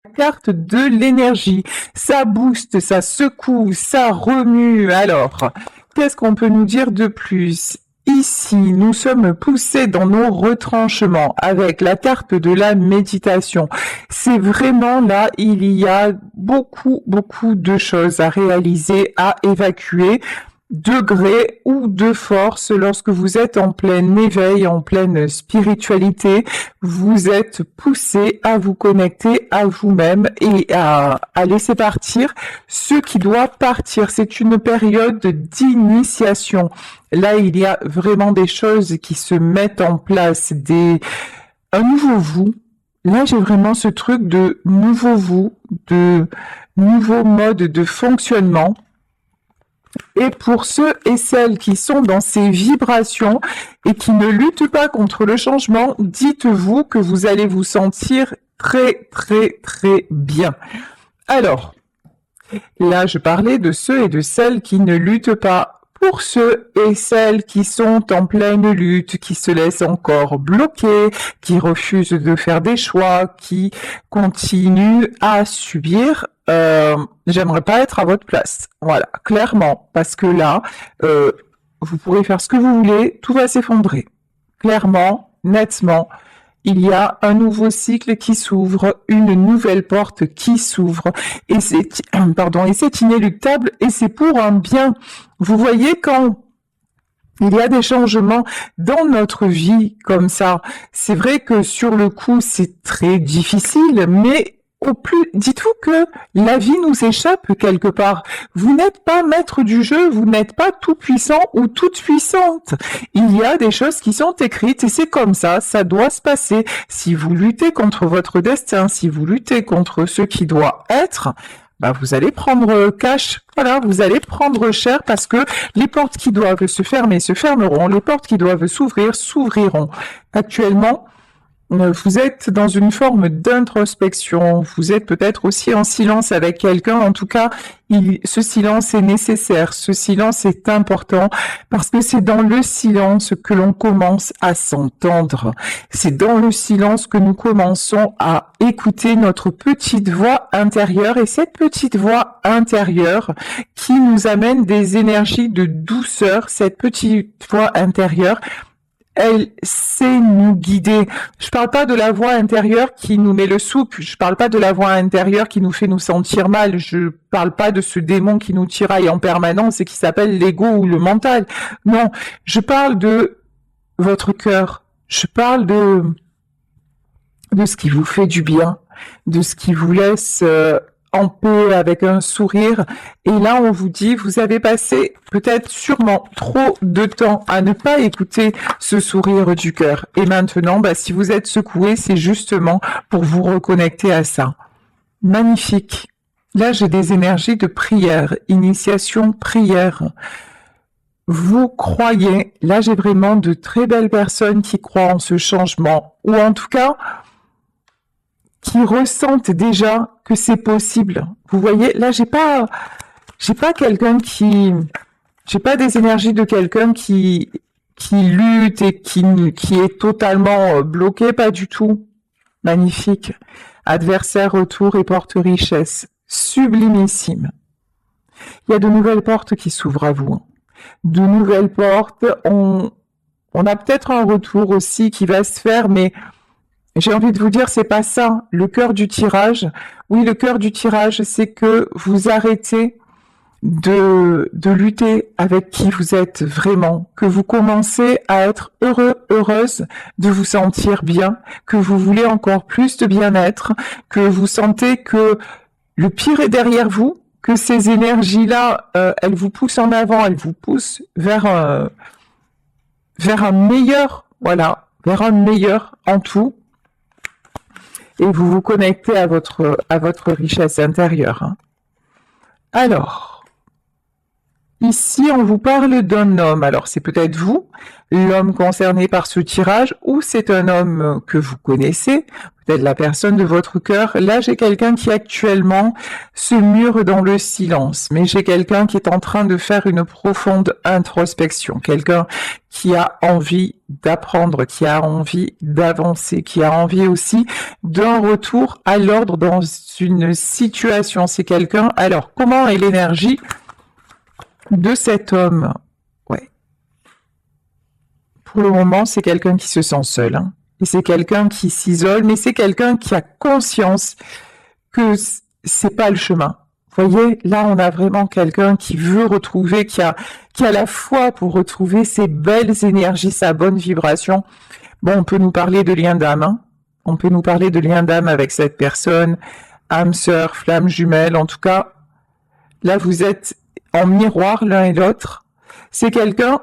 carte de l'énergie. Ça booste, ça secoue, ça remue. Alors, qu'est-ce qu'on peut nous dire de plus? Ici, nous sommes poussés dans nos retranchements avec la carte de la méditation. C'est vraiment là, il y a beaucoup de choses à réaliser, à évacuer, de gré ou de force. Lorsque vous êtes en plein éveil, en pleine spiritualité, vous êtes poussé à vous connecter à vous-même et à laisser partir ce qui doit partir. C'est une période d'initiation. Là, il y a vraiment des choses qui se mettent en place, un nouveau vous. Là, j'ai vraiment ce truc de nouveau vous, de nouveau mode de fonctionnement. Et pour ceux et celles qui sont dans ces vibrations et qui ne luttent pas contre le changement, dites-vous que vous allez vous sentir très bien. Alors, là, je parlais de ceux et de celles qui ne luttent pas. Pour ceux et celles qui sont en pleine lutte, qui se laissent encore bloquer, qui refusent de faire des choix, qui continuent à subir, j'aimerais pas être à votre place. Voilà, clairement, parce que là, vous pourrez faire ce que vous voulez, tout va s'effondrer. Clairement, nettement, il y a un nouveau cycle qui s'ouvre, une nouvelle porte qui s'ouvre, et c'est inéluctable, et c'est pour un bien. Vous voyez, quand il y a des changements dans notre vie comme ça, c'est vrai que sur le coup, c'est très difficile, mais au plus, dites-vous que la vie nous échappe quelque part. Vous n'êtes pas maître du jeu, vous n'êtes pas tout puissant ou toute puissante. Il y a des choses qui sont écrites et c'est comme ça doit se passer. Si vous luttez contre votre destin, si vous luttez contre ce qui doit être, bah vous allez prendre cash, voilà, vous allez prendre cher parce que les portes qui doivent se fermer se fermeront, les portes qui doivent s'ouvrir s'ouvriront. Actuellement, vous êtes dans une forme d'introspection, vous êtes peut-être aussi en silence avec quelqu'un, en tout cas, ce silence est nécessaire, ce silence est important, parce que c'est dans le silence que l'on commence à s'entendre, c'est dans le silence que nous commençons à écouter notre petite voix intérieure, et cette petite voix intérieure qui nous amène des énergies de douceur, cette petite voix intérieure, elle sait nous guider. Je parle pas de la voix intérieure qui nous met le souk, je parle pas de la voix intérieure qui nous fait nous sentir mal, je parle pas de ce démon qui nous tiraille en permanence et qui s'appelle l'ego ou le mental. Non, je parle de votre cœur, je parle de ce qui vous fait du bien, de ce qui vous laisse en paix avec un sourire. Et là, on vous dit, vous avez passé peut-être sûrement trop de temps à ne pas écouter ce sourire du cœur. Et maintenant, si vous êtes secoué, c'est justement pour vous reconnecter à ça. Magnifique. Là, j'ai des énergies de prière, initiation prière. Vous croyez, là j'ai vraiment de très belles personnes qui croient en ce changement, ou en tout cas, qui ressentent déjà que c'est possible. Vous voyez, là, j'ai pas des énergies de quelqu'un qui lutte et qui est totalement bloqué, pas du tout. Magnifique. Adversaire retour et porte richesse. Sublimissime. Il y a de nouvelles portes qui s'ouvrent à vous. De nouvelles portes. On a peut-être un retour aussi qui va se faire, mais j'ai envie de vous dire, c'est pas ça, le cœur du tirage. Oui, le cœur du tirage, c'est que vous arrêtez de lutter avec qui vous êtes vraiment, que vous commencez à être heureux, heureuse de vous sentir bien, que vous voulez encore plus de bien-être, que vous sentez que le pire est derrière vous, que ces énergies-là, elles vous poussent en avant, elles vous poussent vers un meilleur, voilà, vers un meilleur en tout. Et vous vous connectez à votre richesse intérieure. Alors, Ici, on vous parle d'un homme. Alors, c'est peut-être vous, l'homme concerné par ce tirage, ou c'est un homme que vous connaissez, peut-être la personne de votre cœur. Là, j'ai quelqu'un qui actuellement se mure dans le silence, mais j'ai quelqu'un qui est en train de faire une profonde introspection, quelqu'un qui a envie d'apprendre, qui a envie d'avancer, qui a envie aussi d'un retour à l'ordre dans une situation. C'est quelqu'un... Alors, comment est l'énergie de cet homme? Ouais. Pour le moment, c'est quelqu'un qui se sent seul, hein. Et c'est quelqu'un qui s'isole, mais c'est quelqu'un qui a conscience que c'est pas le chemin. Vous voyez, là, on a vraiment quelqu'un qui veut retrouver, qui a la foi pour retrouver ses belles énergies, sa bonne vibration. Bon, on peut nous parler de lien d'âme, hein. On peut nous parler de lien d'âme avec cette personne, âme sœur, flamme jumelle. En tout cas, là, vous êtes en miroir l'un et l'autre. C'est quelqu'un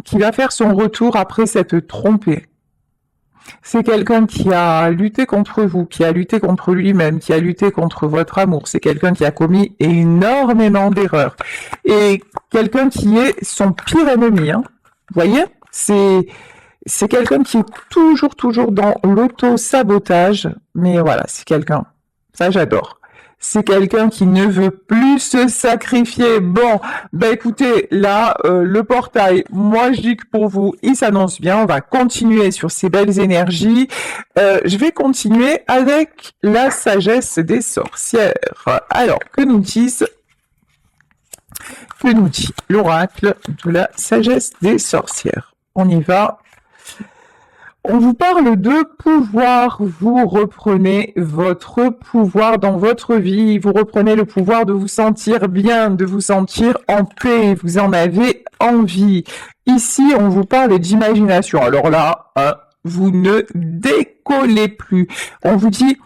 qui va faire son retour après s'être trompé. C'est quelqu'un qui a lutté contre vous, qui a lutté contre lui-même, qui a lutté contre votre amour. C'est quelqu'un qui a commis énormément d'erreurs. Et quelqu'un qui est son pire ennemi, hein. Vous voyez? C'est quelqu'un qui est toujours dans l'auto-sabotage. Mais voilà, c'est quelqu'un. Ça, j'adore. C'est quelqu'un qui ne veut plus se sacrifier. Bon, ben écoutez, là, le portail, moi je dis que pour vous, il s'annonce bien. On va continuer sur ces belles énergies. Je vais continuer avec la sagesse des sorcières. Alors, que nous dit l'oracle de la sagesse des sorcières? On y va. On vous parle de pouvoir, vous reprenez votre pouvoir dans votre vie, vous reprenez le pouvoir de vous sentir bien, de vous sentir en paix, vous en avez envie. Ici, on vous parle d'imagination. Alors là, hein, vous ne décollez plus. On vous dit,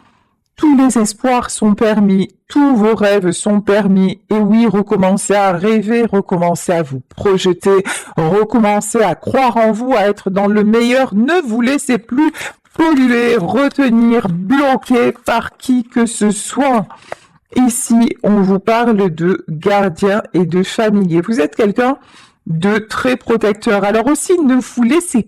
tous les espoirs sont permis, tous vos rêves sont permis. Et oui, recommencez à rêver, recommencez à vous projeter, recommencez à croire en vous, à être dans le meilleur. Ne vous laissez plus polluer, retenir, bloquer par qui que ce soit. Ici, on vous parle de gardien et de familier. Vous êtes quelqu'un de très protecteur. Alors aussi, ne vous laissez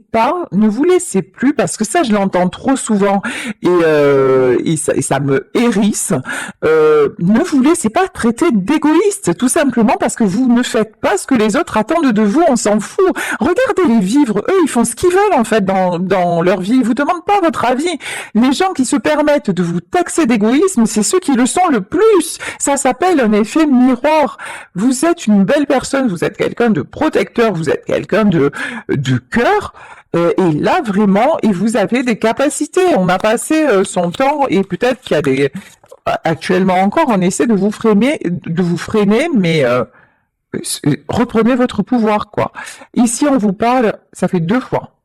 plus, parce que ça, je l'entends trop souvent et ça me hérisse. Ne vous laissez pas traiter d'égoïste, tout simplement parce que vous ne faites pas ce que les autres attendent de vous, on s'en fout. Regardez-les vivre, eux, ils font ce qu'ils veulent en fait dans leur vie, ils vous demandent pas votre avis. Les gens qui se permettent de vous taxer d'égoïsme, c'est ceux qui le sont le plus. Ça s'appelle un effet miroir. Vous êtes une belle personne, vous êtes quelqu'un de protecteur, vous êtes quelqu'un de cœur, et là vraiment, et vous avez des capacités. On a passé son temps, et peut-être qu'il y a des... Actuellement encore, on essaie de vous freiner, mais reprenez votre pouvoir, quoi. Ici, on vous parle, ça fait 2 fois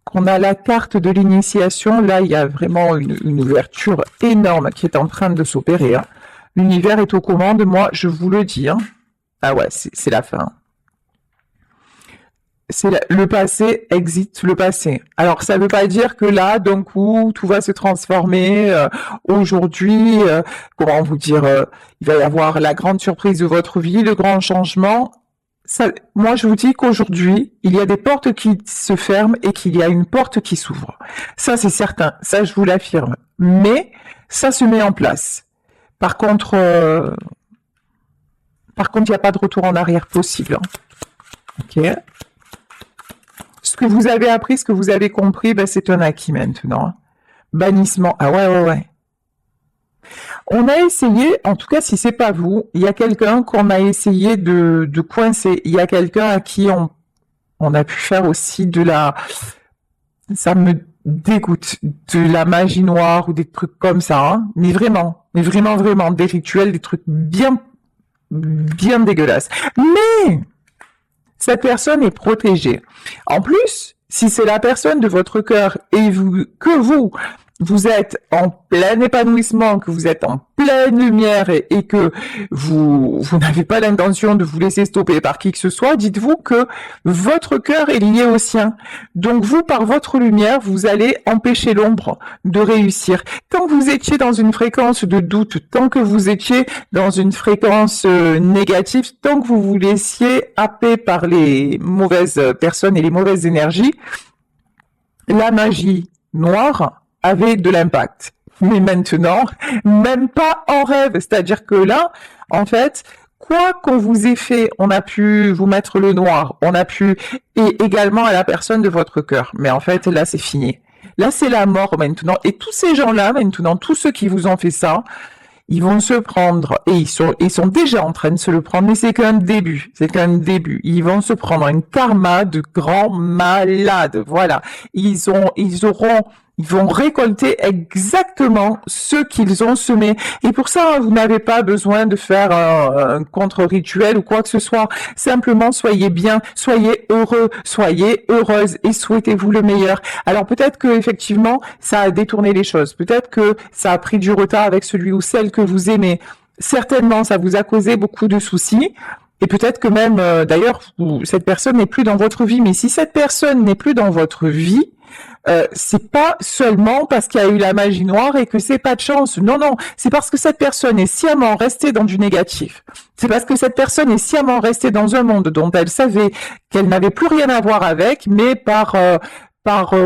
qu'on a la carte de l'initiation. Là, il y a vraiment une ouverture énorme qui est en train de s'opérer, hein. L'univers est aux commandes, moi, je vous le dis, hein. Ah ouais, c'est la fin. Le passé exit le passé. Alors, ça ne veut pas dire que là, d'un coup, tout va se transformer. Aujourd'hui, comment vous dire, il va y avoir la grande surprise de votre vie, le grand changement. Ça, moi, je vous dis qu'aujourd'hui, il y a des portes qui se ferment et qu'il y a une porte qui s'ouvre. Ça, c'est certain. Ça, je vous l'affirme. Mais ça se met en place. Par contre, il n'y a pas de retour en arrière possible. Ok. Ce que vous avez appris, ce que vous avez compris, ben, c'est un acquis maintenant. Bannissement. Ah ouais. On a essayé, en tout cas si c'est pas vous, il y a quelqu'un qu'on a essayé de coincer. Il y a quelqu'un à qui on a pu faire aussi de la... Ça me dégoûte, de la magie noire ou des trucs comme ça. Hein. Mais vraiment, des rituels, des trucs bien dégueulasses. Mais... cette personne est protégée. En plus, si c'est la personne de votre cœur et vous êtes en plein épanouissement, que vous êtes en pleine lumière et que vous n'avez pas l'intention de vous laisser stopper par qui que ce soit, dites-vous que votre cœur est lié au sien. Donc vous, par votre lumière, vous allez empêcher l'ombre de réussir. Tant que vous étiez dans une fréquence de doute, tant que vous étiez dans une fréquence négative, tant que vous vous laissiez happer par les mauvaises personnes et les mauvaises énergies, la magie noire avait de l'impact. Mais maintenant, même pas en rêve. C'est-à-dire que là, en fait, quoi qu'on vous ait fait, on a pu vous mettre le noir, on a pu, et également à la personne de votre cœur. Mais en fait, là, c'est fini. Là, c'est la mort maintenant. Et tous ces gens-là, maintenant, tous ceux qui vous ont fait ça, ils vont se prendre, et ils sont déjà en train de se le prendre, mais c'est qu'un début, Ils vont se prendre un karma de grands malades, voilà. Ils vont récolter exactement ce qu'ils ont semé. Et pour ça, vous n'avez pas besoin de faire un contre-rituel ou quoi que ce soit. Simplement, soyez bien, soyez heureux, soyez heureuse et souhaitez-vous le meilleur. Alors peut-être que effectivement, ça a détourné les choses. Peut-être que ça a pris du retard avec celui ou celle que vous aimez. Certainement, ça vous a causé beaucoup de soucis. Et peut-être que même, d'ailleurs, cette personne n'est plus dans votre vie. Mais si cette personne n'est plus dans votre vie, c'est pas seulement parce qu'il y a eu la magie noire et que c'est pas de chance. Non, non, c'est parce que cette personne est sciemment restée dans du négatif. C'est parce que cette personne est sciemment restée dans un monde dont elle savait qu'elle n'avait plus rien à voir avec, mais par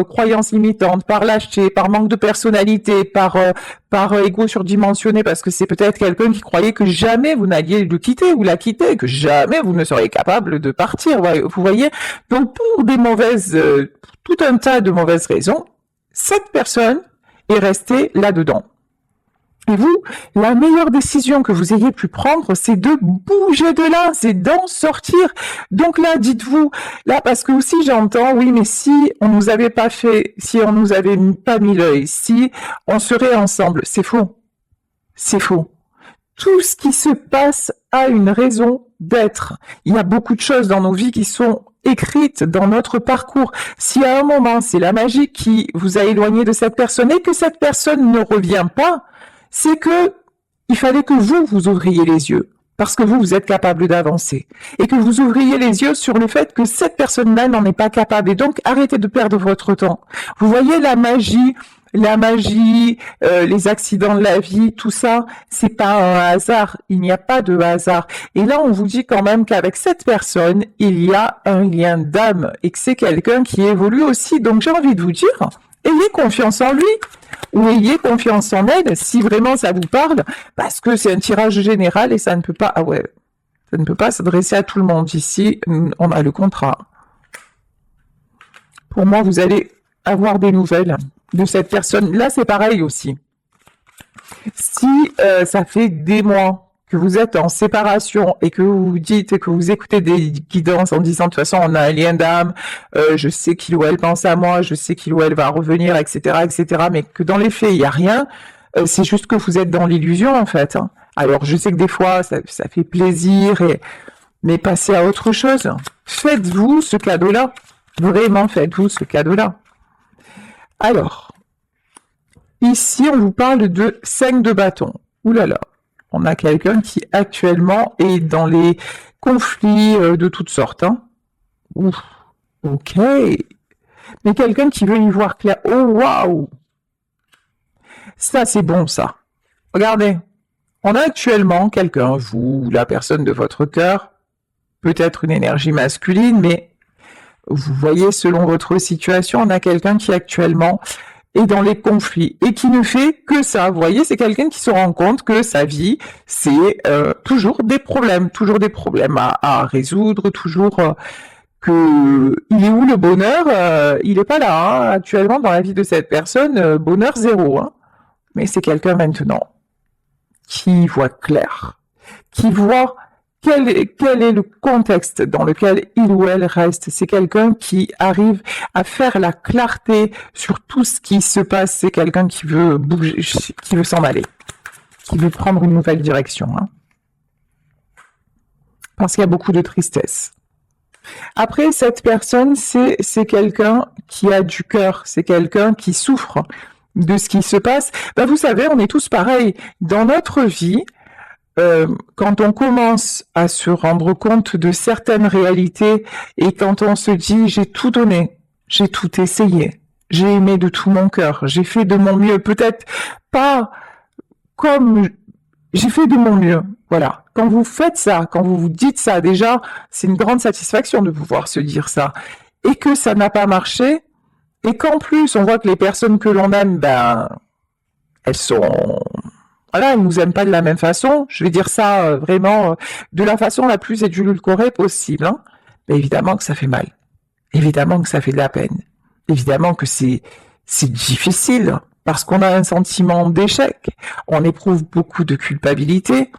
croyance limitante, par lâcheté, par manque de personnalité, par ego surdimensionné, parce que c'est peut-être quelqu'un qui croyait que jamais vous n'alliez le quitter ou la quitter, que jamais vous ne seriez capable de partir, vous voyez. Donc pour tout un tas de mauvaises raisons, cette personne est restée là-dedans. Et vous, la meilleure décision que vous ayez pu prendre, c'est de bouger de là, c'est d'en sortir. Donc là, dites-vous, là, parce que aussi j'entends, oui, mais si on nous avait pas fait, si on nous avait pas mis l'œil, si on serait ensemble, c'est faux. C'est faux. Tout ce qui se passe a une raison d'être. Il y a beaucoup de choses dans nos vies qui sont écrites dans notre parcours. Si à un moment, c'est la magie qui vous a éloigné de cette personne et que cette personne ne revient pas, c'est que il fallait que vous ouvriez les yeux, parce que vous êtes capable d'avancer, et que vous ouvriez les yeux sur le fait que cette personne-là n'en est pas capable, et donc arrêtez de perdre votre temps. Vous voyez la magie, les accidents de la vie, tout ça, c'est pas un hasard, il n'y a pas de hasard. Et là, on vous dit quand même qu'avec cette personne, il y a un lien d'âme, et que c'est quelqu'un qui évolue aussi. Donc j'ai envie de vous dire, ayez confiance en lui, ou ayez confiance en elle, si vraiment ça vous parle, parce que c'est un tirage général et ça ne peut pas, ça ne peut pas s'adresser à tout le monde. Ici, on a le contrat. Pour moi, vous allez avoir des nouvelles de cette personne. Là, c'est pareil aussi. Si ça fait des mois que vous êtes en séparation et que vous vous dites que vous écoutez des guidances en disant de toute façon on a un lien d'âme, je sais qu'il ou elle pense à moi, je sais qu'il ou elle va revenir, etc., mais que dans les faits il n'y a rien, c'est juste que vous êtes dans l'illusion en fait. Hein. Alors je sais que des fois ça fait plaisir, mais passez à autre chose. Faites-vous ce cadeau-là. Vraiment faites-vous ce cadeau-là. Alors, ici on vous parle de 5 de bâton. Ouh là là. On a quelqu'un qui actuellement est dans les conflits de toutes sortes. Hein. Ouf, ok. Mais quelqu'un qui veut y voir clair. Oh, waouh. Ça, c'est bon, ça. Regardez. On a actuellement quelqu'un, vous, la personne de votre cœur, peut-être une énergie masculine, mais vous voyez, selon votre situation, on a quelqu'un qui actuellement et dans les conflits, et qui ne fait que ça. Vous voyez, c'est quelqu'un qui se rend compte que sa vie, c'est toujours des problèmes à résoudre, toujours que il est où le bonheur, il est pas là, hein, actuellement dans la vie de cette personne, bonheur zéro. Hein. Mais c'est quelqu'un maintenant qui voit clair, qui voit quel est le contexte dans lequel il ou elle reste. C'est quelqu'un qui arrive à faire la clarté sur tout ce qui se passe. C'est quelqu'un qui veut bouger, qui veut s'en aller, qui veut prendre une nouvelle direction. Hein. Parce qu'il y a beaucoup de tristesse. Après, cette personne, c'est quelqu'un qui a du cœur, c'est quelqu'un qui souffre, de ce qui se passe. Ben, vous savez, on est tous pareils. Dans notre vie, quand on commence à se rendre compte de certaines réalités et quand on se dit j'ai tout donné, j'ai tout essayé, j'ai aimé de tout mon cœur, j'ai fait de mon mieux, peut-être pas comme j'ai fait de mon mieux. Voilà. Quand vous faites ça, quand vous vous dites ça, déjà, c'est une grande satisfaction de pouvoir se dire ça. Et que ça n'a pas marché, et qu'en plus, on voit que les personnes que l'on aime, ben, elles sont, voilà, elles nous aiment pas de la même façon. Je vais dire ça vraiment de la façon la plus édulcorée possible. Hein. Mais évidemment que ça fait mal. Évidemment que ça fait de la peine. Évidemment que c'est difficile parce qu'on a un sentiment d'échec. On éprouve beaucoup de culpabilité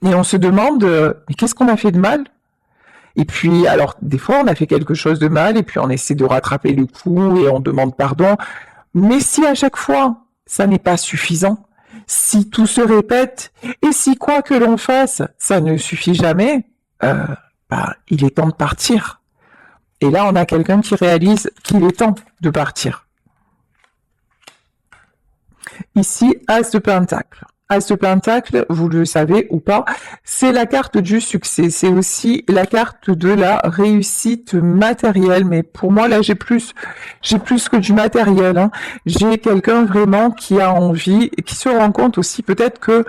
et on se demande mais qu'est-ce qu'on a fait de mal? Et puis, alors, des fois, on a fait quelque chose de mal, et puis on essaie de rattraper le coup, et on demande pardon. Mais si à chaque fois, ça n'est pas suffisant, si tout se répète, et si quoi que l'on fasse, ça ne suffit jamais, bah, il est temps de partir. Et là, on a quelqu'un qui réalise qu'il est temps de partir. Ici, As de Pentacle. As de Pentacle, vous le savez ou pas, c'est la carte du succès. C'est aussi la carte de la réussite matérielle. Mais pour moi, là, j'ai plus que du matériel. Hein. J'ai quelqu'un vraiment qui a envie, qui se rend compte aussi peut-être que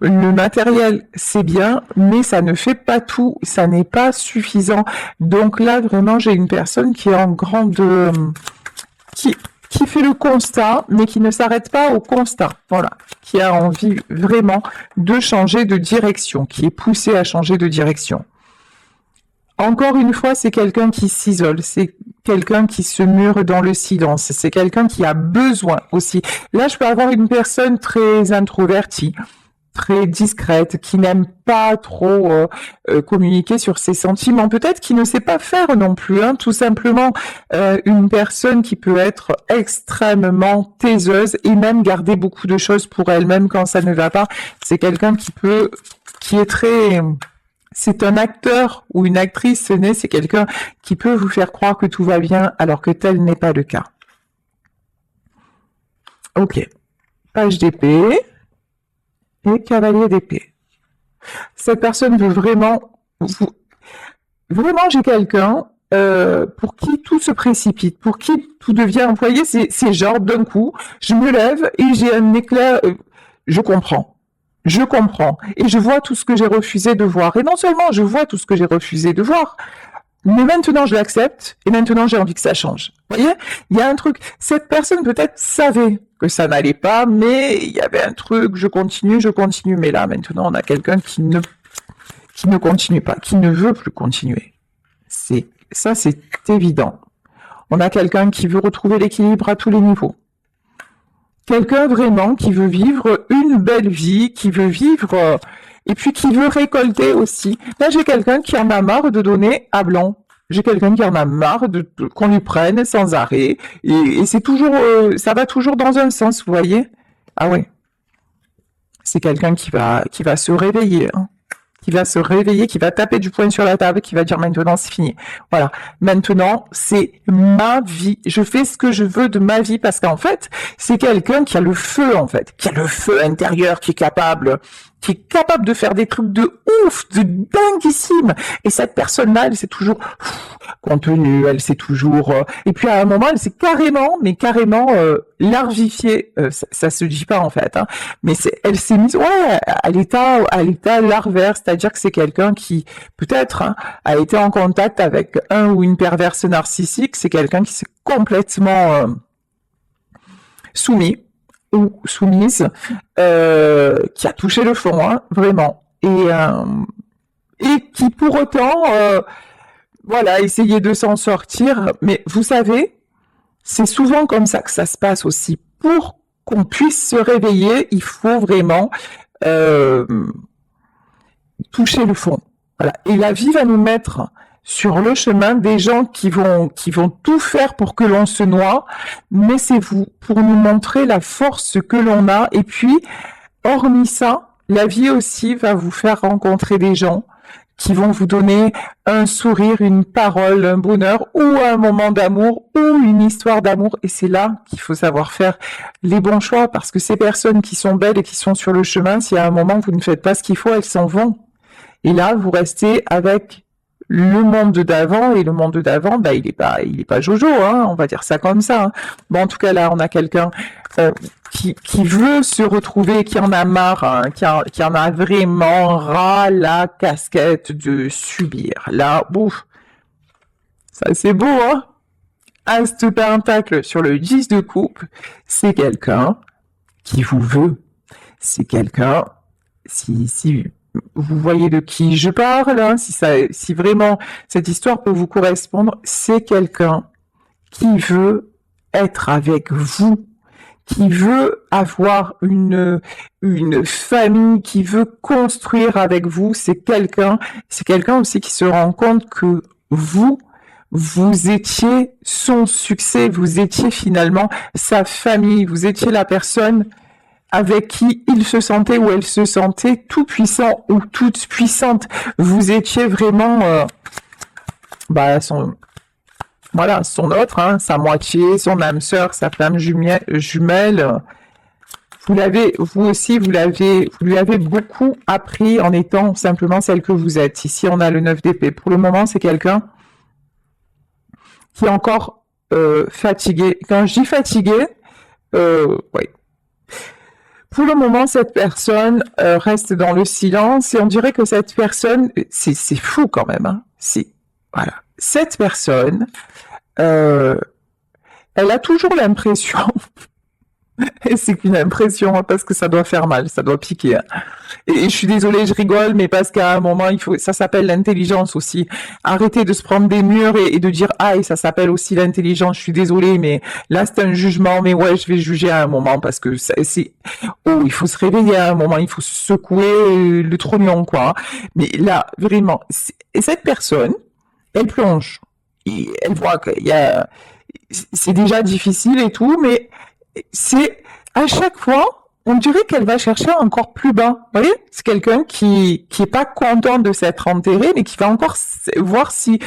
le matériel, c'est bien, mais ça ne fait pas tout. Ça n'est pas suffisant. Donc là, vraiment, j'ai une personne qui est en grande... qui fait le constat, mais qui ne s'arrête pas au constat, voilà, qui a envie vraiment de changer de direction, qui est poussé à changer de direction. Encore une fois, c'est quelqu'un qui s'isole, c'est quelqu'un qui se mure dans le silence, c'est quelqu'un qui a besoin aussi. Là, je peux avoir une personne très introvertie, très discrète, qui n'aime pas trop communiquer sur ses sentiments, peut-être qui ne sait pas faire non plus, hein, tout simplement une personne qui peut être extrêmement taiseuse et même garder beaucoup de choses pour elle-même quand ça ne va pas. C'est quelqu'un qui est très... C'est un acteur ou une actrice, c'est quelqu'un qui peut vous faire croire que tout va bien alors que tel n'est pas le cas. Ok, page d'épée. Et cavalier d'épée. Cette personne veut vraiment... Vraiment, j'ai quelqu'un pour qui tout se précipite, pour qui tout devient... Vous voyez, c'est genre d'un coup, je me lève et j'ai un éclair... je comprends. Je comprends. Et je vois tout ce que j'ai refusé de voir. Et non seulement je vois tout ce que j'ai refusé de voir, mais maintenant je l'accepte et maintenant j'ai envie que ça change. Vous voyez, il y a un truc. Cette personne peut-être savait que ça n'allait pas, mais il y avait un truc, je continue. Mais là, maintenant, on a quelqu'un qui ne continue pas, qui ne veut plus continuer. Ça, c'est évident. On a quelqu'un qui veut retrouver l'équilibre à tous les niveaux. Quelqu'un vraiment qui veut vivre une belle vie, qui veut vivre, et puis qui veut récolter aussi. Là, j'ai quelqu'un qui en a marre de donner à blanc. J'ai quelqu'un qui en a marre qu'on lui prenne sans arrêt. Et c'est toujours, ça va toujours dans un sens, vous voyez? Ah ouais. C'est quelqu'un qui va se réveiller, hein. Qui va se réveiller, qui va taper du poing sur la table, qui va dire maintenant c'est fini. Voilà. Maintenant, c'est ma vie. Je fais ce que je veux de ma vie parce qu'en fait, c'est quelqu'un qui a le feu, en fait, qui a le feu intérieur, qui est capable de faire des trucs de ouf, de dinguissime. Et cette personne-là, elle s'est toujours contenue, elle s'est toujours... et puis à un moment, elle s'est carrément larvifiée. Ça se dit pas en fait, hein. Mais elle s'est mise à l'état larvaire, c'est-à-dire que c'est quelqu'un qui peut-être a été en contact avec un ou une perverse narcissique. C'est quelqu'un qui s'est complètement soumis ou soumise, qui a touché le fond, hein, vraiment, et qui pour autant, voilà, essayait de s'en sortir. Mais vous savez, c'est souvent comme ça que ça se passe aussi. Pour qu'on puisse se réveiller, il faut vraiment toucher le fond. Voilà. Et la vie va nous mettre sur le chemin des gens qui vont tout faire pour que l'on se noie, mais c'est vous, pour nous montrer la force que l'on a. Et puis, hormis ça, la vie aussi va vous faire rencontrer des gens qui vont vous donner un sourire, une parole, un bonheur ou un moment d'amour ou une histoire d'amour. Et c'est là qu'il faut savoir faire les bons choix parce que ces personnes qui sont belles et qui sont sur le chemin, si à un moment vous ne faites pas ce qu'il faut, elles s'en vont. Et là, vous restez avec le monde d'avant et le monde d'avant, bah, il est pas jojo, hein, on va dire ça comme ça. Hein. Bon, en tout cas, là, on a quelqu'un qui veut se retrouver, qui en a marre, hein, qui en a vraiment ras la casquette de subir. Là, bouf, ça c'est beau, hein. As de pentacle sur le 10 de coupe, c'est quelqu'un qui vous veut. C'est quelqu'un, si vous voyez de qui je parle, hein, si vraiment cette histoire peut vous correspondre, c'est quelqu'un qui veut être avec vous, qui veut avoir une famille, qui veut construire avec vous. C'est quelqu'un aussi qui se rend compte que vous étiez son succès, vous étiez finalement sa famille, vous étiez la personne avec qui il se sentait ou elle se sentait tout puissant ou toute puissante. Vous étiez vraiment son autre, hein, sa moitié, son âme sœur, sa flamme jumelle. Vous lui avez beaucoup appris en étant simplement celle que vous êtes. Ici, on a le 9 d'épée. Pour le moment, c'est quelqu'un qui est encore fatigué. Quand je dis fatigué, oui. Pour le moment, cette personne reste dans le silence et on dirait que cette personne, c'est fou quand même. Hein. Voilà. Cette personne, elle a toujours l'impression, et c'est qu'une impression hein, parce que ça doit faire mal, ça doit piquer. Hein. Et je suis désolée, je rigole, mais parce qu'à un moment, ça s'appelle l'intelligence aussi. Arrêtez de se prendre des murs et de dire ah et ça s'appelle aussi l'intelligence. Je suis désolée, mais là c'est un jugement. Mais ouais, je vais juger à un moment parce que il faut se réveiller à un moment, il faut secouer le trognon quoi. Mais là vraiment, et cette personne, elle plonge, et elle voit c'est déjà difficile et tout, mais c'est à chaque fois. On dirait qu'elle va chercher encore plus bas. Vous voyez, c'est quelqu'un qui est pas content de s'être enterré, mais qui va encore voir si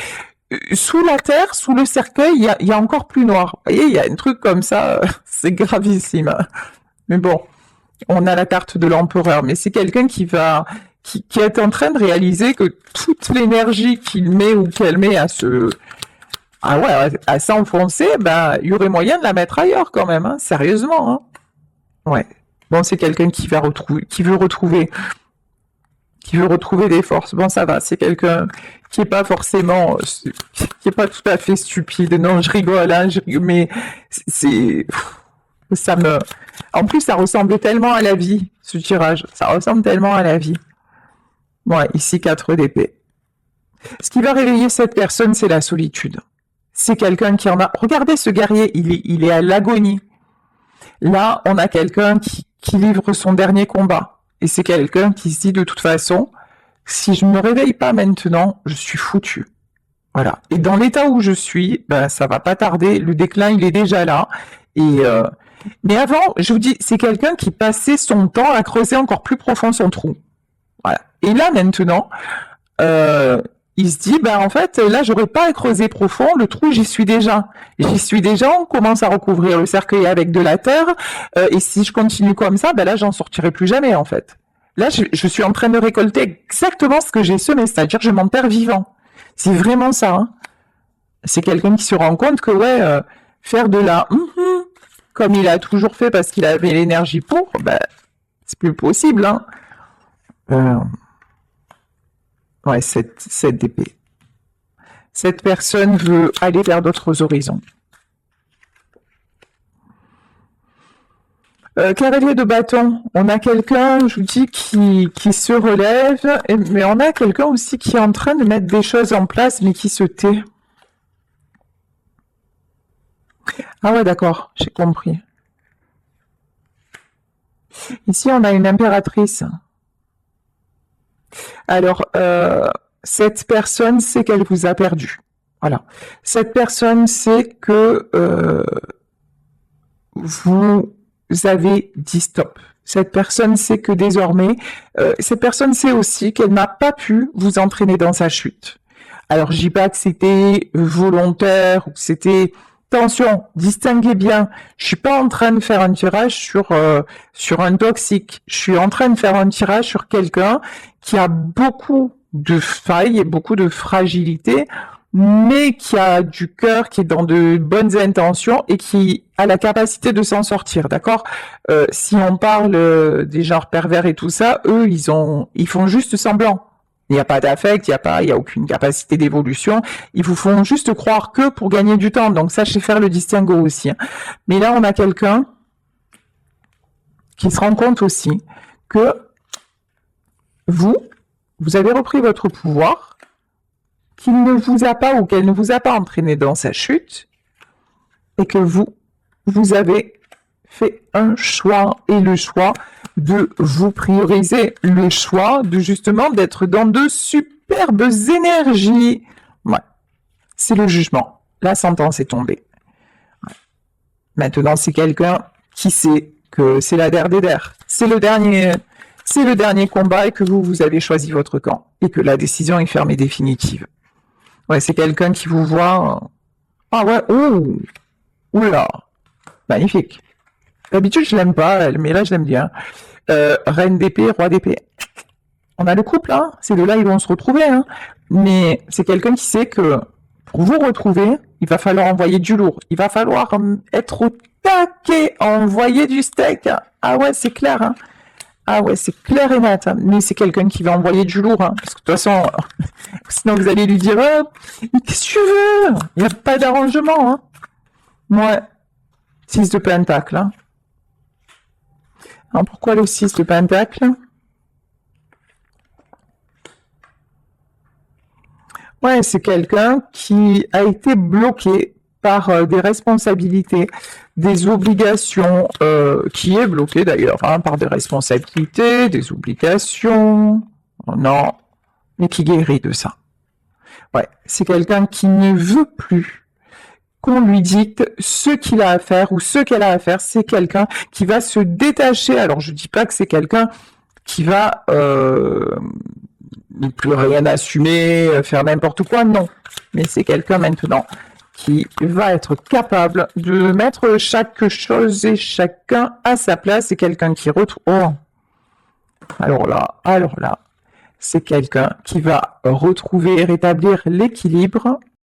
sous la terre, sous le cercueil, il y a encore plus noir. Vous voyez, il y a un truc comme ça, c'est gravissime. Mais bon, on a la carte de l'empereur, mais c'est quelqu'un qui est en train de réaliser que toute l'énergie qu'il met ou qu'elle met à s'enfoncer, il y aurait moyen de la mettre ailleurs quand même, hein, sérieusement. Hein. Ouais. Bon, c'est quelqu'un qui veut retrouver des forces. Bon, ça va. C'est quelqu'un qui est pas forcément, qui est pas tout à fait stupide. Non, je rigole, hein, mais en plus, ça ressemble tellement à la vie, ce tirage. Ça ressemble tellement à la vie. Ouais, ici, 4 d'épée. Ce qui va réveiller cette personne, c'est la solitude. C'est quelqu'un qui en a, regardez ce guerrier, il est à l'agonie. Là, on a quelqu'un qui livre son dernier combat. Et c'est quelqu'un qui se dit de toute façon, si je ne me réveille pas maintenant, je suis foutu. Voilà. Et dans l'état où je suis, ça va pas tarder. Le déclin, il est déjà là. Mais avant, je vous dis, c'est quelqu'un qui passait son temps à creuser encore plus profond son trou. Voilà. Et là, maintenant, il se dit, en fait, là, j'aurais pas à creuser profond, le trou, j'y suis déjà. On commence à recouvrir le cercueil avec de la terre, et si je continue comme ça, là, j'en sortirai plus jamais, en fait. Là, je suis en train de récolter exactement ce que j'ai semé, c'est-à-dire je m'enterre vivant. C'est vraiment ça, hein. C'est quelqu'un qui se rend compte que, faire de la comme il a toujours fait parce qu'il avait l'énergie pour, c'est plus possible, hein. Ouais, cette d'épée. Cette personne veut aller vers d'autres horizons. Cavalier de bâton, on a quelqu'un, je vous dis, qui se relève, mais on a quelqu'un aussi qui est en train de mettre des choses en place, mais qui se tait. Ah ouais, d'accord, j'ai compris. Ici, on a une impératrice. Alors, cette personne sait qu'elle vous a perdu. Voilà. Cette personne sait que vous avez dit stop. Cette personne sait que désormais, cette personne sait aussi qu'elle n'a pas pu vous entraîner dans sa chute. Alors, je dis pas que c'était volontaire ou que c'était... Attention, distinguez bien. Je suis pas en train de faire un tirage sur un toxique. Je suis en train de faire un tirage sur quelqu'un qui a beaucoup de failles et beaucoup de fragilité, mais qui a du cœur, qui est dans de bonnes intentions et qui a la capacité de s'en sortir, d'accord? Si on parle des genres pervers et tout ça, eux, ils font juste semblant. Il n'y a pas d'affect, il y a aucune capacité d'évolution. Ils vous font juste croire que pour gagner du temps. Donc, sachez faire le distinguo aussi. Mais là, on a quelqu'un qui se rend compte aussi que vous avez repris votre pouvoir, qu'il ne vous a pas ou qu'elle ne vous a pas entraîné dans sa chute, et que vous avez fait un choix, et le choix de vous prioriser, le choix de justement d'être dans de superbes énergies. Ouais. C'est le jugement. La sentence est tombée. Ouais. Maintenant, c'est quelqu'un qui sait que c'est la der des der. C'est le dernier combat et que vous avez choisi votre camp et que la décision est ferme et définitive. Ouais, c'est quelqu'un qui vous voit. Ah ouais, oh, oula, magnifique. D'habitude, je l'aime pas, elle, mais là, je l'aime bien. Reine d'épée, roi d'épée. On a le couple, hein. Ces deux-là, ils vont se retrouver, hein. Mais c'est quelqu'un qui sait que pour vous retrouver, il va falloir envoyer du lourd. Il va falloir être au taquet, envoyer du steak. Ah ouais, c'est clair, hein. Ah ouais, c'est clair et net. Hein. Mais c'est quelqu'un qui va envoyer du lourd, hein. Parce que de toute façon, sinon vous allez lui dire, oh, qu'est-ce que tu veux? Il n'y a pas d'arrangement, hein. Ouais. 6 de pentacle, hein. Alors pourquoi le 6 de pentacle? Ouais, c'est quelqu'un qui a été bloqué par des responsabilités, des obligations, qui est bloqué d'ailleurs, hein, par des responsabilités, des obligations, non, mais qui guérit de ça. Ouais, c'est quelqu'un qui ne veut plus qu'on lui dicte ce qu'il a à faire ou ce qu'elle a à faire. C'est quelqu'un qui va se détacher. Alors, je dis pas que c'est quelqu'un qui va ne plus rien assumer, faire n'importe quoi, non. Mais c'est quelqu'un maintenant qui va être capable de mettre chaque chose et chacun à sa place. C'est quelqu'un qui retrouve... Oh, alors là, c'est quelqu'un qui va retrouver et rétablir l'équilibre